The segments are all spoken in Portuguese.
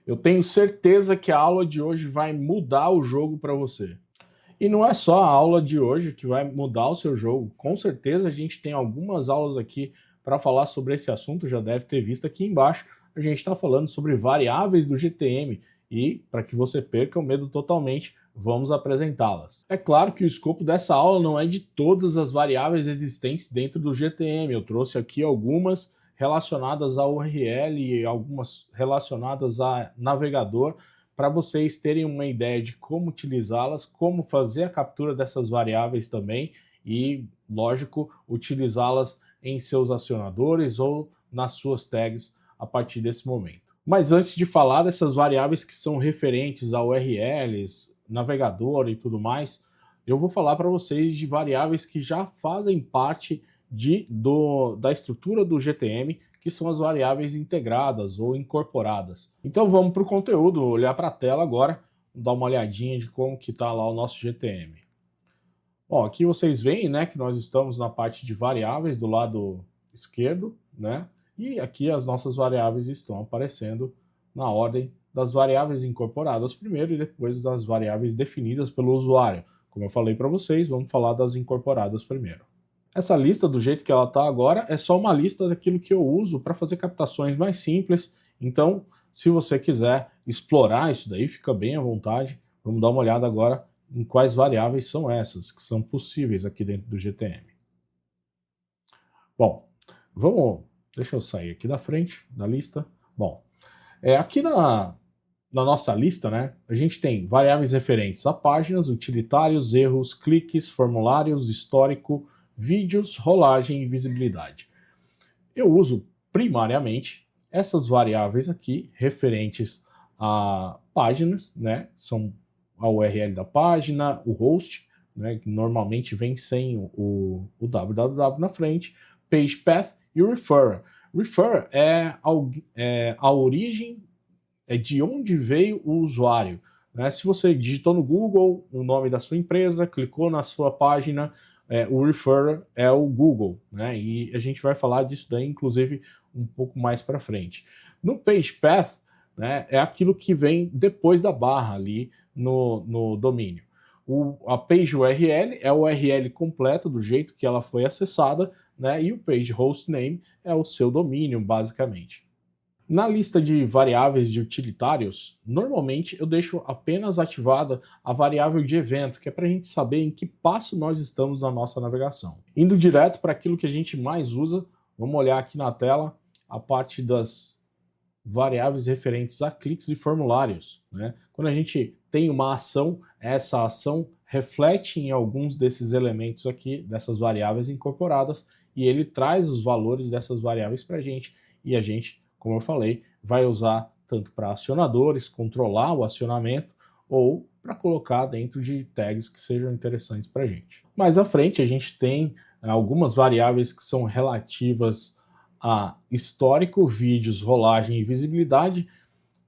Eu tenho certeza que a aula de hoje vai mudar o jogo para você. E não é só a aula de hoje que vai mudar o seu jogo. Com certeza a gente tem algumas aulas aqui para falar sobre esse assunto, já deve ter visto aqui embaixo. A gente está falando sobre variáveis do GTM e, para que você perca o medo totalmente, vamos apresentá-las. É claro que o escopo dessa aula não é de todas as variáveis existentes dentro do GTM. Eu trouxe aqui algumas relacionadas ao URL e algumas relacionadas a navegador, para vocês terem uma ideia de como utilizá-las, como fazer a captura dessas variáveis também e, lógico, utilizá-las em seus acionadores ou nas suas tags a partir desse momento. Mas antes de falar dessas variáveis que são referentes a URLs, navegador e tudo mais, eu vou falar para vocês de variáveis que já fazem parte da estrutura do GTM, que são as variáveis integradas ou incorporadas. Então vamos para o conteúdo, olhar para a tela agora, dar uma olhadinha de como que está lá o nosso GTM. Bom, aqui vocês veem, né, que nós estamos na parte de variáveis do lado esquerdo, né, e aqui as nossas variáveis estão aparecendo na ordem das variáveis incorporadas primeiro e depois das variáveis definidas pelo usuário. Como eu falei para vocês, vamos falar das incorporadas primeiro. Essa lista, do jeito que ela está agora, é só uma lista daquilo que eu uso para fazer captações mais simples. Então, se você quiser explorar isso daí, fica bem à vontade. Vamos dar uma olhada agora em quais variáveis são essas, que são possíveis aqui dentro do GTM. Bom, deixa eu sair aqui da frente da lista. Bom, aqui na nossa lista, né, a gente tem variáveis referentes a páginas, utilitários, erros, cliques, formulários, histórico, vídeos, rolagem e visibilidade. Eu uso primariamente essas variáveis aqui referentes a páginas, né? São a URL da página, o host, né? Que normalmente vem sem o www na frente, page path e o referrer. Referrer é a origem, é de onde veio o usuário. Né? Se você digitou no Google o nome da sua empresa, clicou na sua página, o referrer é o Google, né? E a gente vai falar disso daí, inclusive, um pouco mais para frente. No page path, né, é aquilo que vem depois da barra ali no domínio. A page URL é a URL completa do jeito que ela foi acessada, né? E o page host name é o seu domínio, basicamente. Na lista de variáveis de utilitários, normalmente eu deixo apenas ativada a variável de evento, que é para a gente saber em que passo nós estamos na nossa navegação. Indo direto para aquilo que a gente mais usa, vamos olhar aqui na tela a parte das variáveis referentes a cliques e formulários. Né? Quando a gente tem uma ação, essa ação reflete em alguns desses elementos aqui, dessas variáveis incorporadas, e ele traz os valores dessas variáveis para a gente, e a gente, como eu falei, vai usar tanto para acionadores, controlar o acionamento, ou para colocar dentro de tags que sejam interessantes para a gente. Mais à frente a gente tem algumas variáveis que são relativas a histórico, vídeos, rolagem e visibilidade,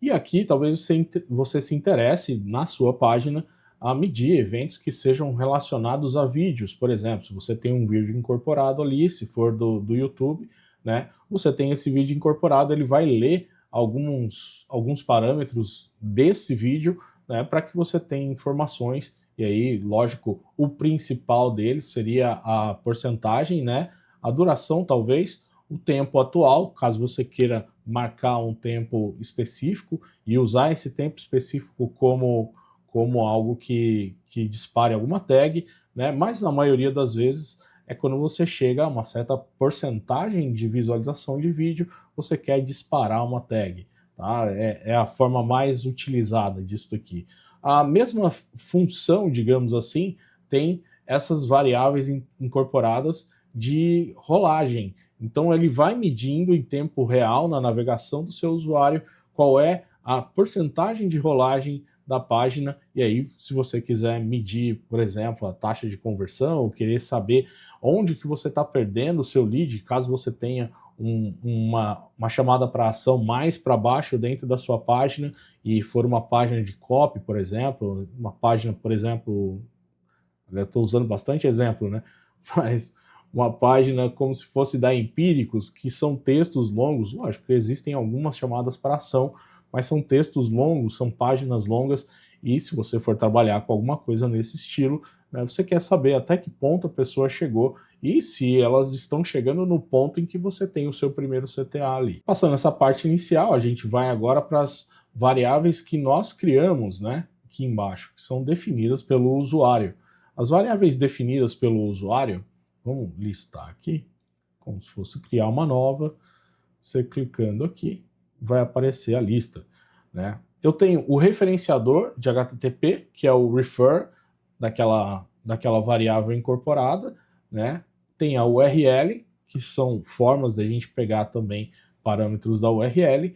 e aqui talvez você se interesse na sua página a medir eventos que sejam relacionados a vídeos. Por exemplo, se você tem um vídeo incorporado ali, se for do YouTube, né, você tem esse vídeo incorporado, ele vai ler alguns parâmetros desse vídeo, né, para que você tenha informações, e aí, lógico, o principal deles seria a porcentagem, né, a duração talvez, o tempo atual, caso você queira marcar um tempo específico e usar esse tempo específico como algo que dispare alguma tag, né, mas na maioria das vezes é quando você chega a uma certa porcentagem de visualização de vídeo, você quer disparar uma tag. Tá? É a forma mais utilizada disso aqui. A mesma função, digamos assim, tem essas variáveis incorporadas de rolagem. Então ele vai medindo em tempo real na navegação do seu usuário qual é a porcentagem de rolagem da página, e aí se você quiser medir, por exemplo, a taxa de conversão, ou querer saber onde que você está perdendo o seu lead, caso você tenha uma chamada para ação mais para baixo dentro da sua página, e for uma página de copy, por exemplo, uma página, por exemplo, eu estou usando bastante exemplo, né? Mas uma página como se fosse da Empíricos, que são textos longos, lógico que existem algumas chamadas para ação, mas são textos longos, são páginas longas, e se você for trabalhar com alguma coisa nesse estilo, né, você quer saber até que ponto a pessoa chegou e se elas estão chegando no ponto em que você tem o seu primeiro CTA ali. Passando essa parte inicial, a gente vai agora para as variáveis que nós criamos, né, aqui embaixo, que são definidas pelo usuário. As variáveis definidas pelo usuário, vamos listar aqui, como se fosse criar uma nova. Você clicando aqui, vai aparecer a lista, né? Eu tenho o referenciador de HTTP, que é o refer daquela variável incorporada, né? Tem a URL, que são formas da gente pegar também parâmetros da URL,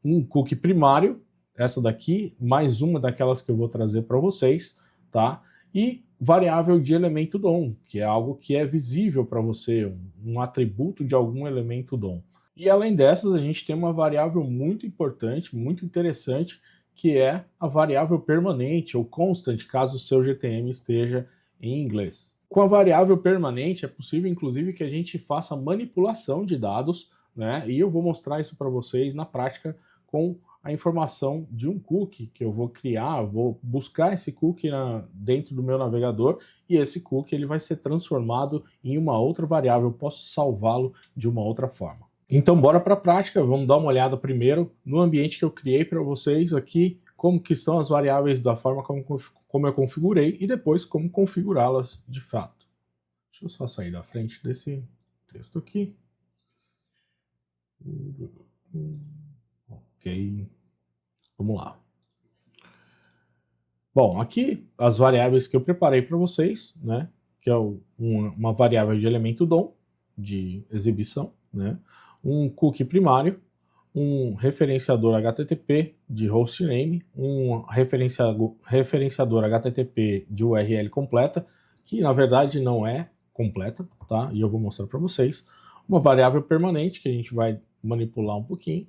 um cookie primário, essa daqui, mais uma daquelas que eu vou trazer para vocês, tá? E variável de elemento DOM, que é algo que é visível para você, um atributo de algum elemento DOM. E além dessas, a gente tem uma variável muito importante, muito interessante, que é a variável permanente, ou constant, caso o seu GTM esteja em inglês. Com a variável permanente, é possível, inclusive, que a gente faça manipulação de dados, né? E eu vou mostrar isso para vocês na prática com a informação de um cookie que eu vou criar, vou buscar esse cookie dentro do meu navegador e esse cookie ele vai ser transformado em uma outra variável, eu posso salvá-lo de uma outra forma. Então bora para a prática, vamos dar uma olhada primeiro no ambiente que eu criei para vocês aqui, como que estão as variáveis da forma como eu configurei e depois como configurá-las de fato. Deixa eu só sair da frente desse texto aqui. Ok, vamos lá. Bom, aqui as variáveis que eu preparei para vocês, né, que é uma variável de elemento DOM, de exibição, né, um cookie primário, um referenciador HTTP de hostname, um referenciador HTTP de URL completa, que na verdade não é completa, tá? E eu vou mostrar para vocês. Uma variável permanente que a gente vai manipular um pouquinho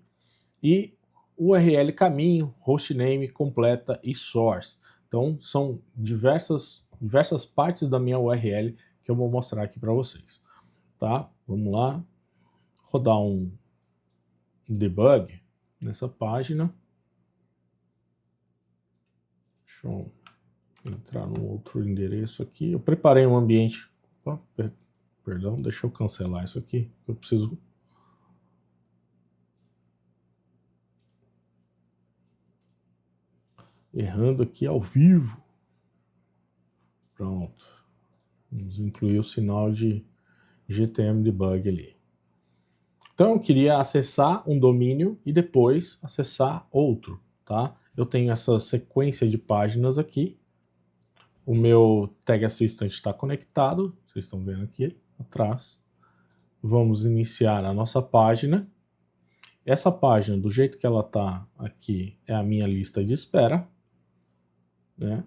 e URL caminho, hostname completa e source. Então são diversas partes da minha URL que eu vou mostrar aqui para vocês, tá? Vamos lá, rodar um debug nessa página. Deixa eu entrar no outro endereço aqui. Eu preparei um ambiente. Opa, perdão, deixa eu cancelar isso aqui. Eu preciso. Errando aqui ao vivo. Pronto. Vamos incluir o sinal de GTM debug ali. Então eu queria acessar um domínio e depois acessar outro, tá? Eu tenho essa sequência de páginas aqui. O meu Tag Assistant está conectado, vocês estão vendo aqui atrás. Vamos iniciar a nossa página. Essa página, do jeito que ela está aqui, é a minha lista de espera, né?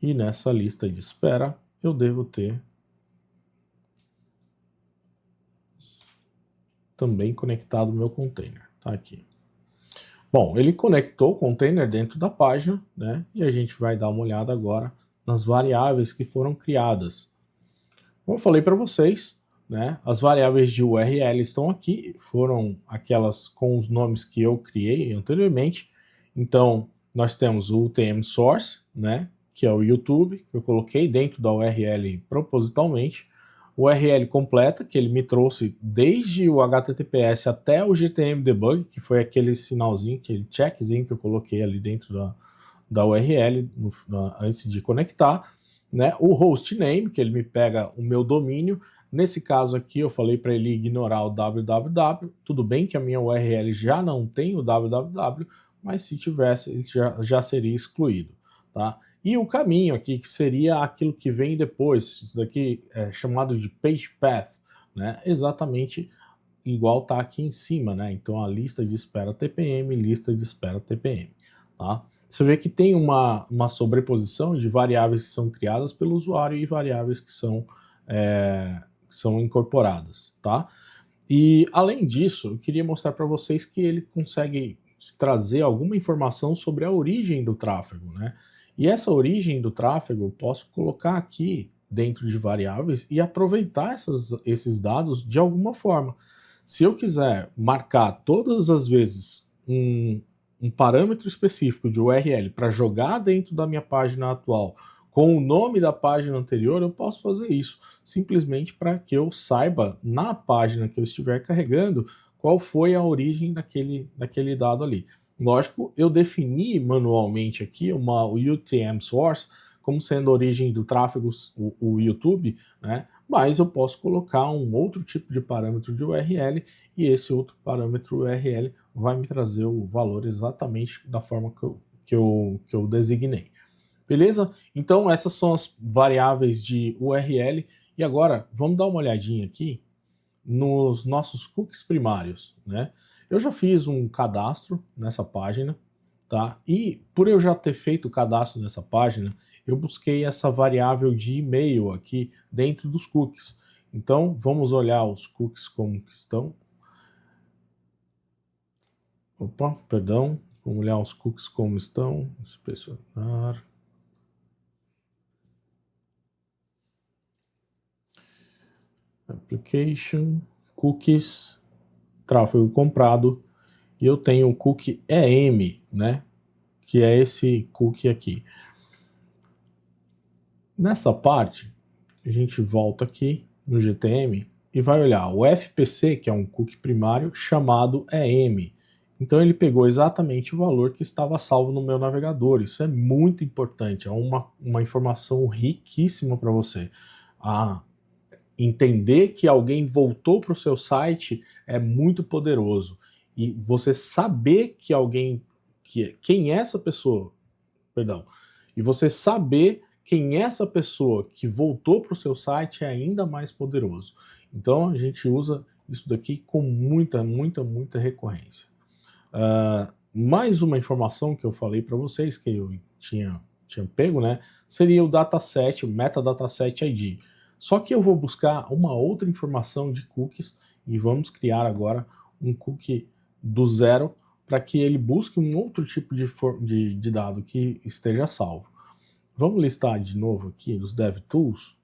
E nessa lista de espera eu devo ter também conectado o meu container, tá aqui. Bom, ele conectou o container dentro da página, né? E a gente vai dar uma olhada agora nas variáveis que foram criadas. Como eu falei para vocês, né? As variáveis de URL estão aqui, foram aquelas com os nomes que eu criei anteriormente. Então, nós temos o UTM Source, né? Que é o YouTube, que eu coloquei dentro da URL propositalmente. URL completa, que ele me trouxe desde o HTTPS até o GTM Debug, que foi aquele sinalzinho, aquele checkzinho que eu coloquei ali dentro da URL antes de conectar, né? O hostname, que ele me pega o meu domínio. Nesse caso aqui eu falei para ele ignorar o www, tudo bem que a minha URL já não tem o www, mas se tivesse ele já seria excluído, tá? E o caminho aqui, que seria aquilo que vem depois, isso daqui é chamado de page path, né? Exatamente igual tá aqui em cima, né? Então a lista de espera TPM, lista de espera TPM, tá? Você vê que tem uma sobreposição de variáveis que são criadas pelo usuário e variáveis que são incorporadas, tá? E além disso, eu queria mostrar para vocês que ele consegue trazer alguma informação sobre a origem do tráfego, né? E essa origem do tráfego eu posso colocar aqui dentro de variáveis e aproveitar esses dados de alguma forma. Se eu quiser marcar todas as vezes um parâmetro específico de URL para jogar dentro da minha página atual com o nome da página anterior, eu posso fazer isso, simplesmente para que eu saiba, na página que eu estiver carregando, qual foi a origem daquele dado ali. Lógico, eu defini manualmente aqui o UTM source como sendo a origem do tráfego, o YouTube, né? Mas eu posso colocar um outro tipo de parâmetro de URL e esse outro parâmetro URL vai me trazer o valor exatamente da forma que eu designei. Beleza? Então essas são as variáveis de URL. E agora vamos dar uma olhadinha aqui nos nossos cookies primários, né? Eu já fiz um cadastro nessa página, tá? E por eu já ter feito o cadastro nessa página, eu busquei essa variável de e-mail aqui dentro dos cookies. Então vamos olhar os cookies como que estão. Opa, perdão. Vamos olhar os cookies como estão. Inspecionar. Application, cookies, tráfego comprado, e eu tenho o cookie EM, né? Que é esse cookie aqui. Nessa parte, a gente volta aqui no GTM e vai olhar o FPC, que é um cookie primário, chamado EM. Então ele pegou exatamente o valor que estava salvo no meu navegador. Isso é muito importante, é uma informação riquíssima para você. Entender que alguém voltou para o seu site é muito poderoso. E você saber que quem é essa pessoa, perdão, e você saber quem é essa pessoa que voltou para o seu site é ainda mais poderoso. Então a gente usa isso daqui com muita recorrência. Mais uma informação que eu falei para vocês, que eu tinha pego, né, seria o dataset, o metadataset ID. Só que eu vou buscar uma outra informação de cookies e vamos criar agora um cookie do zero para que ele busque um outro tipo de dado que esteja salvo. Vamos listar de novo aqui os DevTools.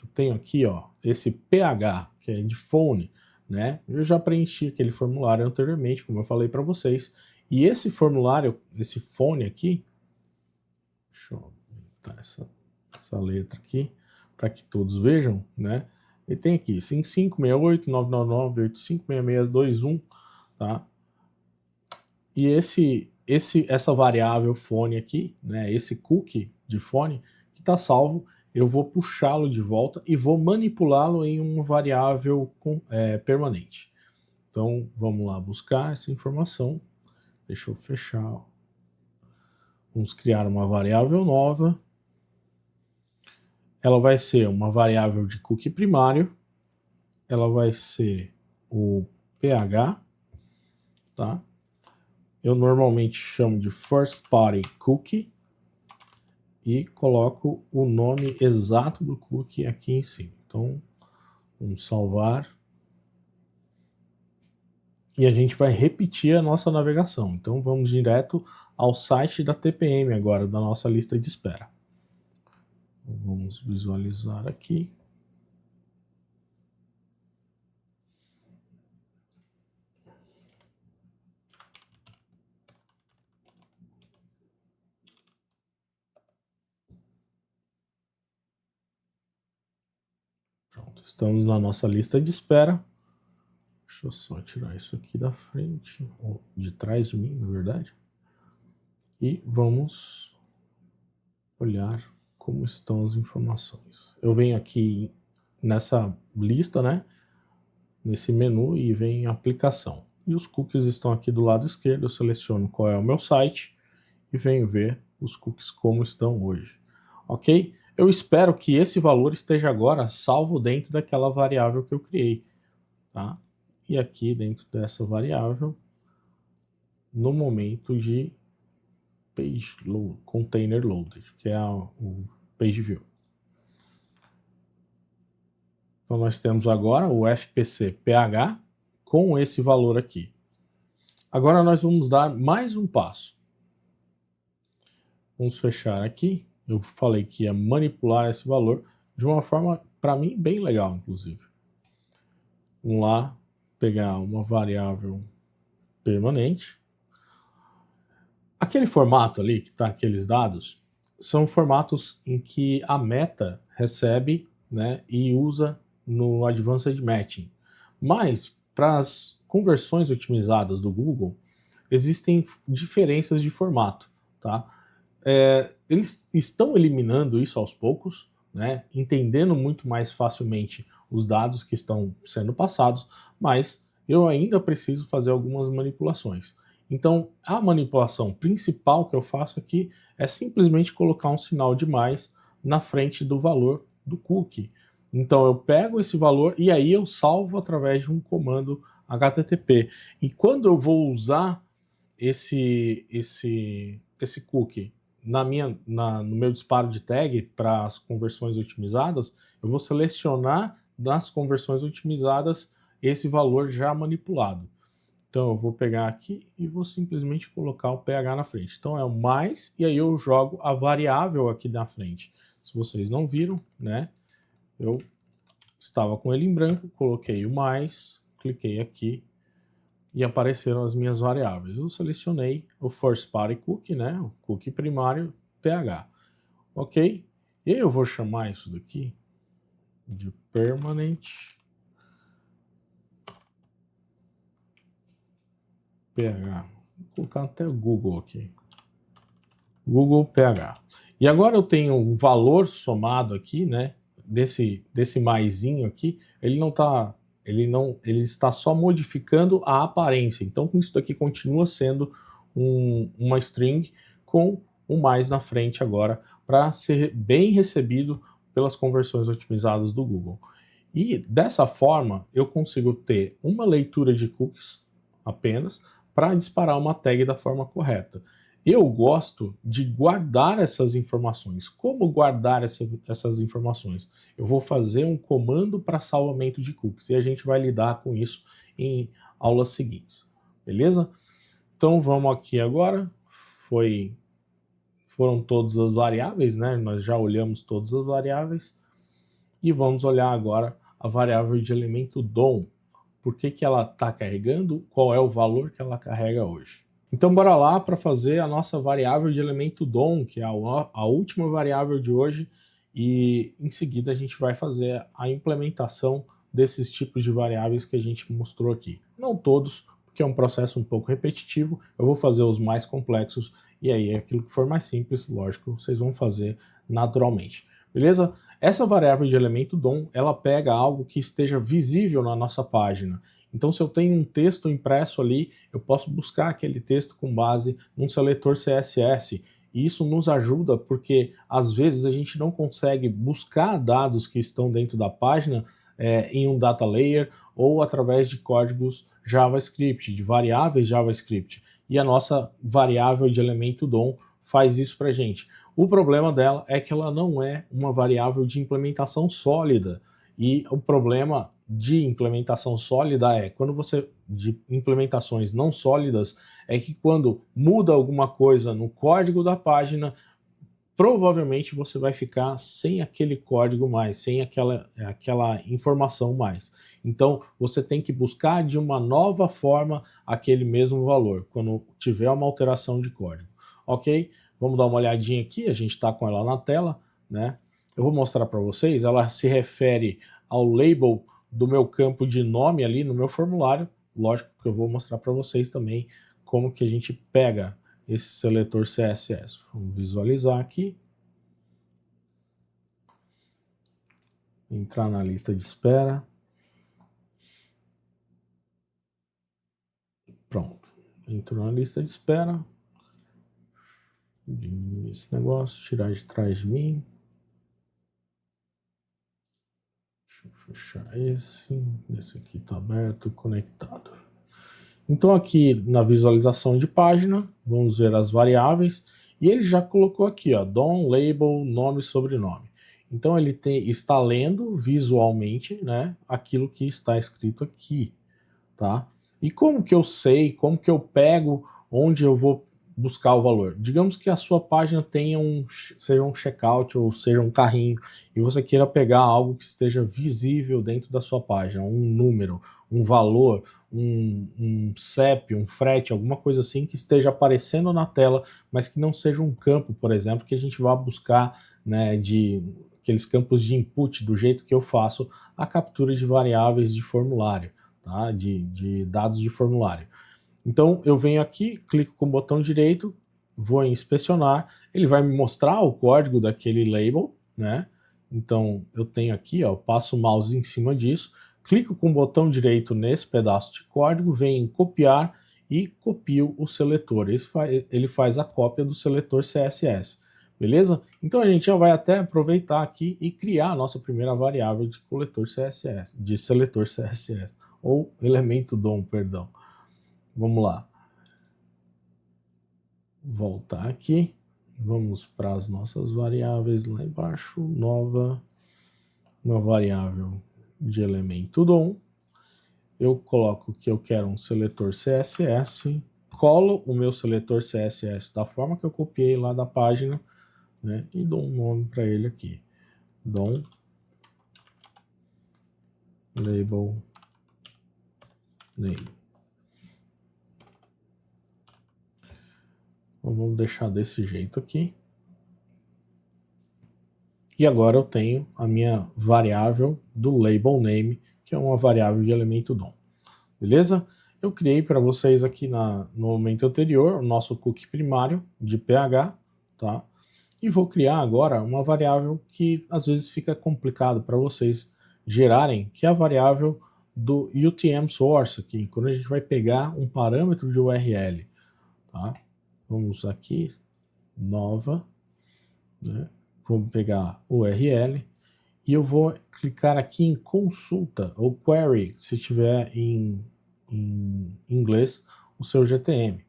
Eu tenho aqui, ó, esse PH, que é de phone, né? Eu já preenchi aquele formulário anteriormente, como eu falei para vocês. E esse formulário, esse phone aqui, deixa eu aumentar essa letra aqui, para que todos vejam, né? Ele tem aqui 5568-999-856621, tá? E essa variável phone aqui, né? Esse cookie de phone que está salvo, eu vou puxá-lo de volta e vou manipulá-lo em uma variável permanente. Então vamos lá buscar essa informação. Deixa eu fechar. Vamos criar uma variável nova. Ela vai ser uma variável de cookie primário. Ela vai ser o PH, tá? Eu normalmente chamo de First Party Cookie e coloco o nome exato do cookie aqui em cima. Então, vamos salvar. E a gente vai repetir a nossa navegação. Então, vamos direto ao site da TPM agora, da nossa lista de espera. Vamos visualizar aqui. Pronto, estamos na nossa lista de espera. Deixa eu só tirar isso aqui da frente, ou de trás de mim, na verdade. E vamos olhar como estão as informações. Eu venho aqui nessa lista, né? Nesse menu e vem em aplicação. E os cookies estão aqui do lado esquerdo. Eu seleciono qual é o meu site e venho ver os cookies como estão hoje. Ok? Eu espero que esse valor esteja agora salvo dentro daquela variável que eu criei. Tá? E aqui dentro dessa variável, no momento de page load, container loaded, que é o page view. Então nós temos agora o FPC PH com esse valor aqui. Agora nós vamos dar mais um passo. Vamos fechar aqui. Eu falei que ia manipular esse valor de uma forma, para mim, bem legal, inclusive. Vamos lá, pegar uma variável permanente. Aquele formato ali que está aqueles dados são formatos em que a Meta recebe, né, e usa no Advanced Matching. Mas para as conversões otimizadas do Google existem diferenças de formato, tá? Eles estão eliminando isso aos poucos, né, entendendo muito mais facilmente os dados que estão sendo passados, mas eu ainda preciso fazer algumas manipulações. Então, a manipulação principal que eu faço aqui é simplesmente colocar um sinal de mais na frente do valor do cookie. Então, eu pego esse valor e aí eu salvo através de um comando HTTP. E quando eu vou usar esse cookie no meu disparo de tag para as conversões otimizadas, eu vou selecionar das conversões otimizadas esse valor já manipulado. Então eu vou pegar aqui e vou simplesmente colocar o pH na frente. Então é o mais, e aí eu jogo a variável aqui na frente. Se vocês não viram, né, eu estava com ele em branco, coloquei o mais, cliquei aqui, e apareceram as minhas variáveis. Eu selecionei o first party cookie, né, o cookie primário, pH. Ok? E aí eu vou chamar isso daqui de permanent pH. Vou colocar até o Google aqui. Google pH. E agora eu tenho um valor somado aqui, né, desse maisinho aqui, ele está só modificando a aparência. Então isso daqui continua sendo uma string com um mais na frente agora para ser bem recebido pelas conversões otimizadas do Google. E dessa forma eu consigo ter uma leitura de cookies apenas para disparar uma tag da forma correta. Eu gosto de guardar essas informações. Como guardar essas informações? Eu vou fazer um comando para salvamento de cookies e a gente vai lidar com isso em aulas seguintes, beleza? Então vamos aqui agora, foram todas as variáveis, né? Nós já olhamos todas as variáveis e vamos olhar agora a variável de elemento DOM. Por que ela está carregando? Qual é o valor que ela carrega hoje? Então bora lá para fazer a nossa variável de elemento DOM, que é a última variável de hoje, e em seguida a gente vai fazer a implementação desses tipos de variáveis que a gente mostrou aqui. Não todos, porque é um processo um pouco repetitivo, eu vou fazer os mais complexos, e aí aquilo que for mais simples, lógico, vocês vão fazer naturalmente. Beleza? Essa variável de elemento DOM, ela pega algo que esteja visível na nossa página. Então, se eu tenho um texto impresso ali, eu posso buscar aquele texto com base num seletor CSS. E isso nos ajuda porque, às vezes, a gente não consegue buscar dados que estão dentro da página em um data layer ou através de códigos JavaScript, de variáveis JavaScript. E a nossa variável de elemento DOM faz isso para a gente. O problema dela é que ela não é uma variável de implementação sólida. E o problema de implementação sólida de implementações não sólidas, é que quando muda alguma coisa no código da página, provavelmente você vai ficar sem aquele código mais, sem aquela informação mais. Então, você tem que buscar de uma nova forma aquele mesmo valor, quando tiver uma alteração de código. Ok? Vamos dar uma olhadinha aqui, a gente está com ela na tela, né? Eu vou mostrar para vocês, ela se refere ao label do meu campo de nome ali no meu formulário. Lógico que eu vou mostrar para vocês também como que a gente pega esse seletor CSS. Vamos visualizar aqui. Entrar na lista de espera. Pronto. Entrou na lista de espera. Diminuir esse negócio, tirar de trás de mim. Deixa eu fechar esse aqui está aberto, conectado. Então aqui na visualização de página, vamos ver as variáveis, e ele já colocou aqui, ó, DOM, label, nome e sobrenome. Então ele está lendo visualmente, né, aquilo que está escrito aqui, tá? E como que eu sei, como que eu pego onde eu vou buscar o valor? Digamos que a sua página seja um checkout ou seja um carrinho e você queira pegar algo que esteja visível dentro da sua página, um número, um valor, um CEP, um frete, alguma coisa assim que esteja aparecendo na tela, mas que não seja um campo, por exemplo, que a gente vá buscar, né, de aqueles campos de input, do jeito que eu faço a captura de variáveis de formulário, tá? De dados de formulário. Então eu venho aqui, clico com o botão direito, vou em inspecionar, ele vai me mostrar o código daquele label, né? Então eu tenho aqui, ó, passo o mouse em cima disso, clico com o botão direito nesse pedaço de código, venho em copiar e copio o seletor. Ele faz a cópia do seletor CSS, beleza? Então a gente já vai até aproveitar aqui e criar a nossa primeira variável de coletor CSS, de seletor CSS, ou elemento DOM, perdão. Vamos lá. Voltar aqui. Vamos para as nossas variáveis lá embaixo. Uma variável de elemento DOM. Eu coloco que eu quero um seletor CSS. Colo o meu seletor CSS da forma que eu copiei lá da página, né? E dou um nome para ele aqui. DOM label name. Então, vamos deixar desse jeito aqui. E agora eu tenho a minha variável do label name, que é uma variável de elemento DOM. Beleza? Eu criei para vocês aqui no momento anterior o nosso cookie primário de PH, tá? E vou criar agora uma variável que às vezes fica complicado para vocês gerarem, que é a variável do UTM source aqui, quando a gente vai pegar um parâmetro de URL, tá? Vamos aqui, nova, né? Vou pegar o URL e eu vou clicar aqui em consulta ou query, se tiver em inglês o seu GTM.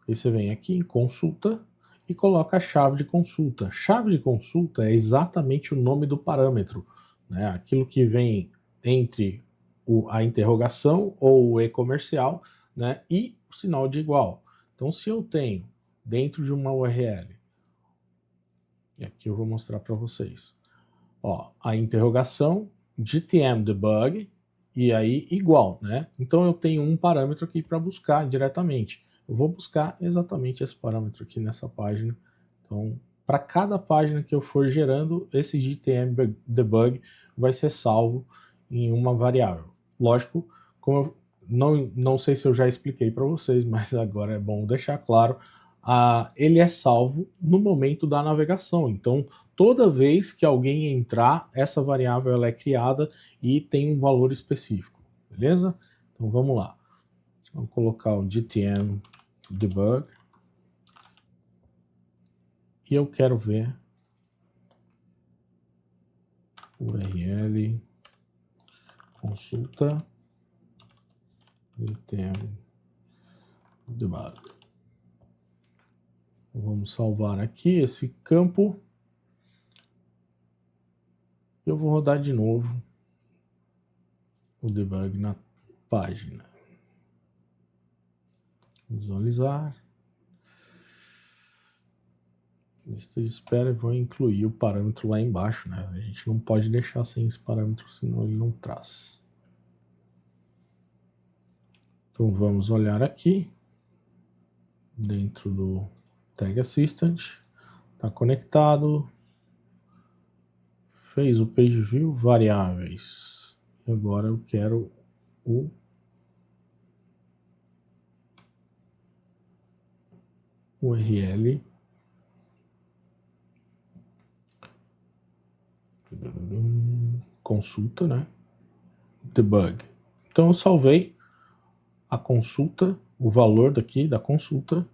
Aí você vem aqui em consulta e coloca a chave de consulta. Chave de consulta é exatamente o nome do parâmetro, né? Aquilo que vem entre a interrogação ou o e-comercial, né? E o sinal de igual. Então, se eu tenho dentro de uma URL, e aqui eu vou mostrar para vocês, ó, a interrogação, GTM debug, e aí igual, né? Então eu tenho um parâmetro aqui para buscar diretamente. Eu vou buscar exatamente esse parâmetro aqui nessa página. Então, para cada página que eu for gerando, esse GTM debug vai ser salvo em uma variável. Lógico, como eu não sei se eu já expliquei para vocês, mas agora é bom deixar claro, ele é salvo no momento da navegação. Então, toda vez que alguém entrar, essa variável ela é criada e tem um valor específico, beleza? Então, vamos lá. Vamos colocar o GTM debug. E eu quero ver URL consulta GTM debug. Vamos salvar aqui esse campo. Eu vou rodar de novo o debug na página. Visualizar. Lista de espera, vou incluir o parâmetro lá embaixo, né? A gente não pode deixar sem esse parâmetro, senão ele não traz. Então vamos olhar aqui, dentro do Tag Assistant, está conectado, fez o page view, variáveis. E agora eu quero o URL consulta, né? Debug. Então eu salvei a consulta, o valor daqui da consulta,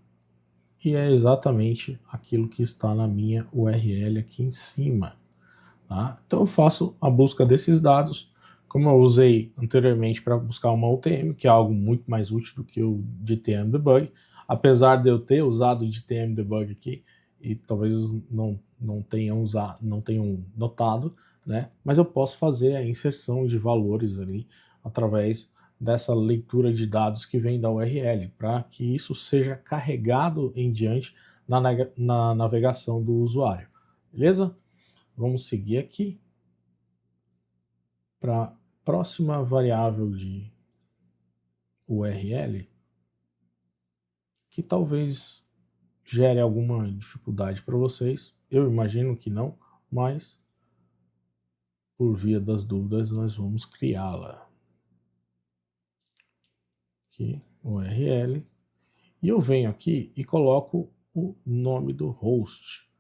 e é exatamente aquilo que está na minha URL aqui em cima. Tá? Então eu faço a busca desses dados, como eu usei anteriormente para buscar uma UTM, que é algo muito mais útil do que o GTM debug, apesar de eu ter usado o GTM debug aqui, e talvez não tenham notado, né? Mas eu posso fazer a inserção de valores ali através dessa leitura de dados que vem da URL, para que isso seja carregado em diante na navegação do usuário. Beleza? Vamos seguir aqui para a próxima variável de URL que talvez gere alguma dificuldade para vocês. Eu imagino que não, mas por via das dúvidas nós vamos criá-la. Aqui, URL. E eu venho aqui e coloco o nome do host.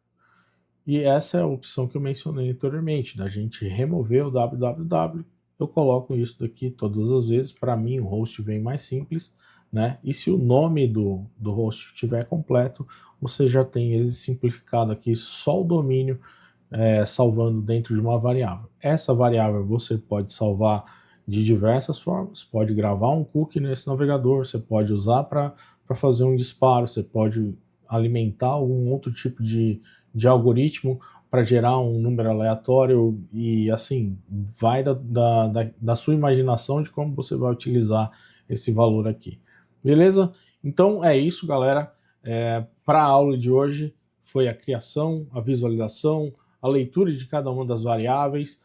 E essa é a opção que eu mencionei anteriormente, da gente remover o www. Eu coloco isso daqui todas as vezes. Para mim o host vem mais simples, né? E se o nome do host estiver completo, você já tem ele simplificado aqui, só o domínio salvando dentro de uma variável. Essa variável você pode salvar de diversas formas, pode gravar um cookie nesse navegador, você pode usar para fazer um disparo, você pode alimentar algum outro tipo de algoritmo para gerar um número aleatório e assim, vai da sua imaginação de como você vai utilizar esse valor aqui. Beleza? Então é isso, galera. Para a aula de hoje foi a criação, a visualização, a leitura de cada uma das variáveis.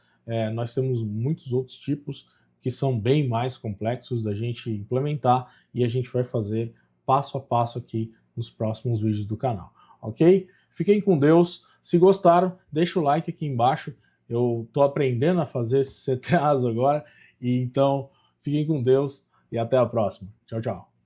Nós temos muitos outros tipos que são bem mais complexos da gente implementar e a gente vai fazer passo a passo aqui nos próximos vídeos do canal, ok? Fiquem com Deus. Se gostaram, deixa o like aqui embaixo. Eu tô aprendendo a fazer esses CTAs agora, e então fiquem com Deus e até a próxima. Tchau, tchau.